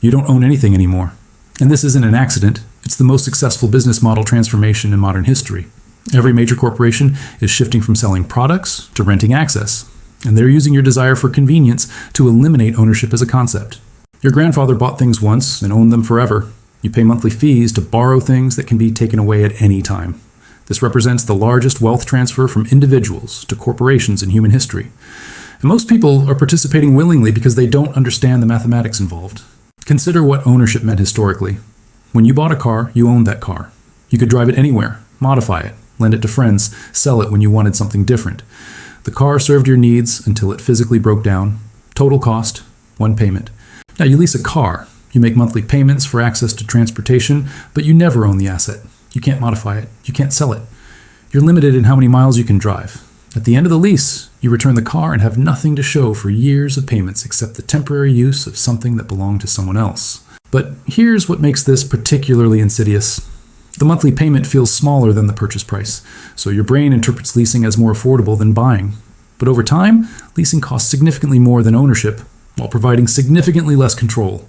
You don't own anything anymore. And this isn't an accident. It's the most successful business model transformation in modern history. Every major corporation is shifting from selling products to renting access. And they're using your desire for convenience to eliminate ownership as a concept. Your grandfather bought things once and owned them forever. You pay monthly fees to borrow things that can be taken away at any time. This represents the largest wealth transfer from individuals to corporations in human history. And most people are participating willingly because they don't understand the mathematics involved. Consider what ownership meant historically. When you bought a car, you owned that car. You could drive it anywhere, modify it, lend it to friends, sell it when you wanted something different. The car served your needs until it physically broke down. Total cost, one payment. Now you lease a car. You make monthly payments for access to transportation, but you never own the asset. You can't modify it. You can't sell it. You're limited in how many miles you can drive. At the end of the lease, you return the car and have nothing to show for years of payments except the temporary use of something that belonged to someone else. But here's what makes this particularly insidious. The monthly payment feels smaller than the purchase price, so your brain interprets leasing as more affordable than buying. But over time, leasing costs significantly more than ownership, while providing significantly less control.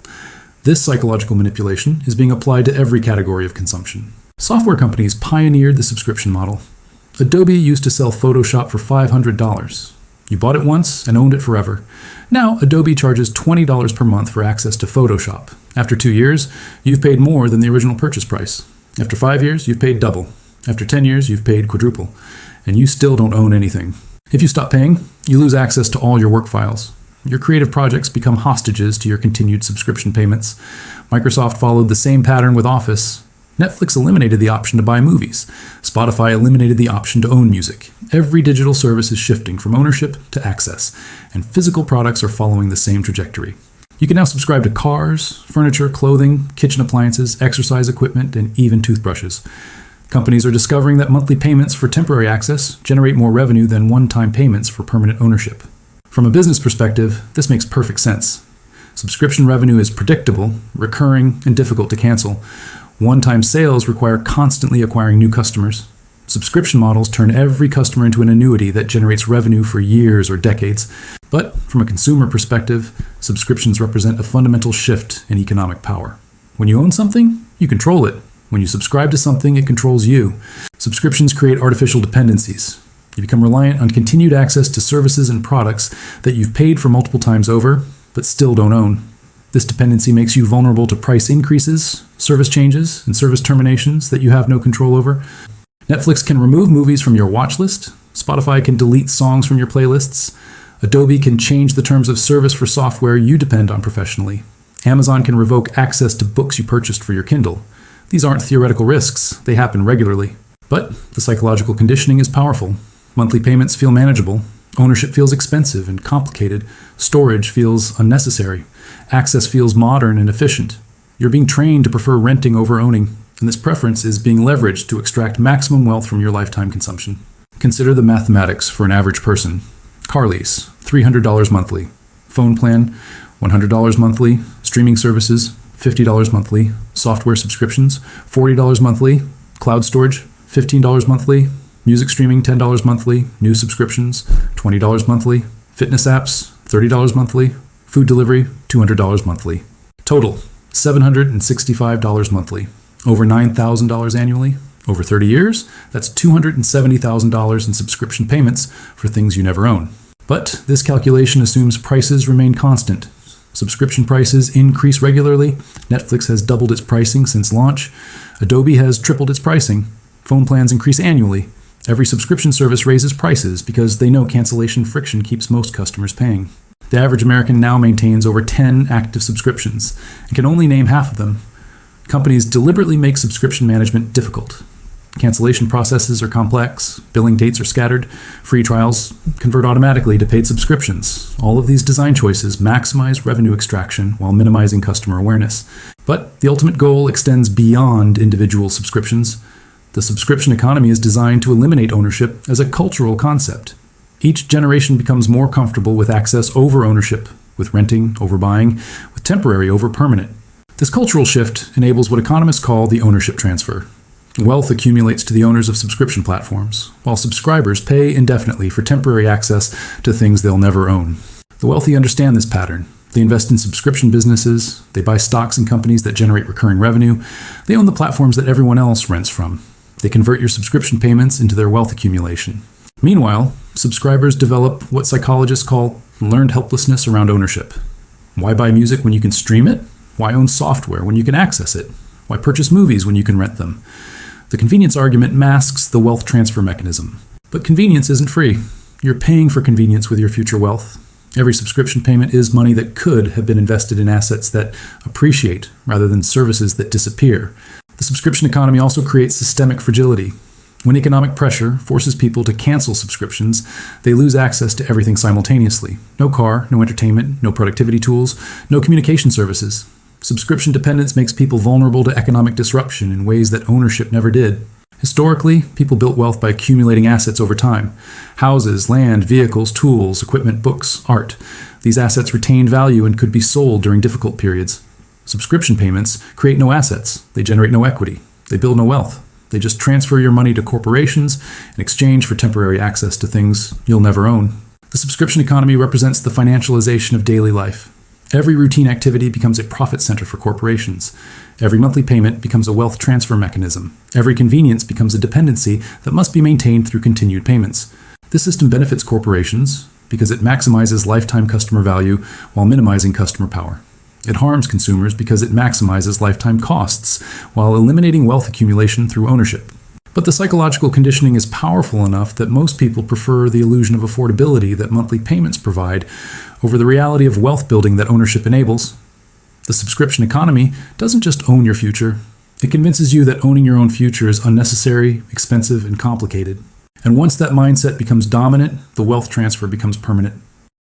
This psychological manipulation is being applied to every category of consumption. Software companies pioneered the subscription model. Adobe used to sell Photoshop for $500. You bought it once and owned it forever. Now, Adobe charges $20 per month for access to Photoshop. After 2 years, you've paid more than the original purchase price. After 5 years, you've paid double. After 10 years, you've paid quadruple. And you still don't own anything. If you stop paying, you lose access to all your work files. Your creative projects become hostages to your continued subscription payments. Microsoft followed the same pattern with Office. Netflix eliminated the option to buy movies. Spotify eliminated the option to own music. Every digital service is shifting from ownership to access, and physical products are following the same trajectory. You can now subscribe to cars, furniture, clothing, kitchen appliances, exercise equipment, and even toothbrushes. Companies are discovering that monthly payments for temporary access generate more revenue than one-time payments for permanent ownership. From a business perspective, this makes perfect sense. Subscription revenue is predictable, recurring, and difficult to cancel. One-time sales require constantly acquiring new customers. Subscription models turn every customer into an annuity that generates revenue for years or decades. But from a consumer perspective, subscriptions represent a fundamental shift in economic power. When you own something, you control it. When you subscribe to something, it controls you. Subscriptions create artificial dependencies. You become reliant on continued access to services and products that you've paid for multiple times over, but still don't own. This dependency makes you vulnerable to price increases, service changes, and service terminations that you have no control over. Netflix can remove movies from your watch list. Spotify can delete songs from your playlists. Adobe can change the terms of service for software you depend on professionally. Amazon can revoke access to books you purchased for your Kindle. These aren't theoretical risks. They happen regularly. But the psychological conditioning is powerful. Monthly payments feel manageable. Ownership feels expensive and complicated. Storage feels unnecessary. Access feels modern and efficient. You're being trained to prefer renting over owning, and this preference is being leveraged to extract maximum wealth from your lifetime consumption. Consider the mathematics for an average person. Car lease, $300 monthly. Phone plan, $100 monthly. Streaming services, $50 monthly. Software subscriptions, $40 monthly. Cloud storage, $15 monthly. Music streaming, $10 monthly. New subscriptions, $20 monthly. Fitness apps, $30 monthly. Food delivery, $200 monthly. Total, $765 monthly. Over $9,000 annually. Over 30 years, that's $270,000 in subscription payments for things you never own. But this calculation assumes prices remain constant. Subscription prices increase regularly. Netflix has doubled its pricing since launch. Adobe has tripled its pricing. Phone plans increase annually. Every subscription service raises prices because they know cancellation friction keeps most customers paying. The average American now maintains over 10 active subscriptions and can only name half of them. Companies deliberately make subscription management difficult. Cancellation processes are complex, billing dates are scattered, free trials convert automatically to paid subscriptions. All of these design choices maximize revenue extraction while minimizing customer awareness. But the ultimate goal extends beyond individual subscriptions. The subscription economy is designed to eliminate ownership as a cultural concept. Each generation becomes more comfortable with access over ownership, with renting over buying, with temporary over permanent. This cultural shift enables what economists call the ownership transfer. Wealth accumulates to the owners of subscription platforms, while subscribers pay indefinitely for temporary access to things they'll never own. The wealthy understand this pattern, They invest in subscription businesses, they buy stocks in companies that generate recurring revenue, they own the platforms that everyone else rents from. They convert your subscription payments into their wealth accumulation. Meanwhile, subscribers develop what psychologists call learned helplessness around ownership. Why buy music when you can stream it? Why own software when you can access it? Why purchase movies when you can rent them? The convenience argument masks the wealth transfer mechanism. But convenience isn't free. You're paying for convenience with your future wealth. Every subscription payment is money that could have been invested in assets that appreciate rather than services that disappear. The subscription economy also creates systemic fragility. When economic pressure forces people to cancel subscriptions, they lose access to everything simultaneously. No car, no entertainment, no productivity tools, no communication services. Subscription dependence makes people vulnerable to economic disruption in ways that ownership never did. Historically, people built wealth by accumulating assets over time. Houses, land, vehicles, tools, equipment, books, art. These assets retained value and could be sold during difficult periods. Subscription payments create no assets. They generate no equity. They build no wealth. They just transfer your money to corporations in exchange for temporary access to things you'll never own. The subscription economy represents the financialization of daily life. Every routine activity becomes a profit center for corporations. Every monthly payment becomes a wealth transfer mechanism. Every convenience becomes a dependency that must be maintained through continued payments. This system benefits corporations because it maximizes lifetime customer value while minimizing customer power. It harms consumers because it maximizes lifetime costs while eliminating wealth accumulation through ownership. But the psychological conditioning is powerful enough that most people prefer the illusion of affordability that monthly payments provide over the reality of wealth building that ownership enables. The subscription economy doesn't just own your future, it convinces you that owning your own future is unnecessary, expensive, and complicated. And once that mindset becomes dominant, the wealth transfer becomes permanent.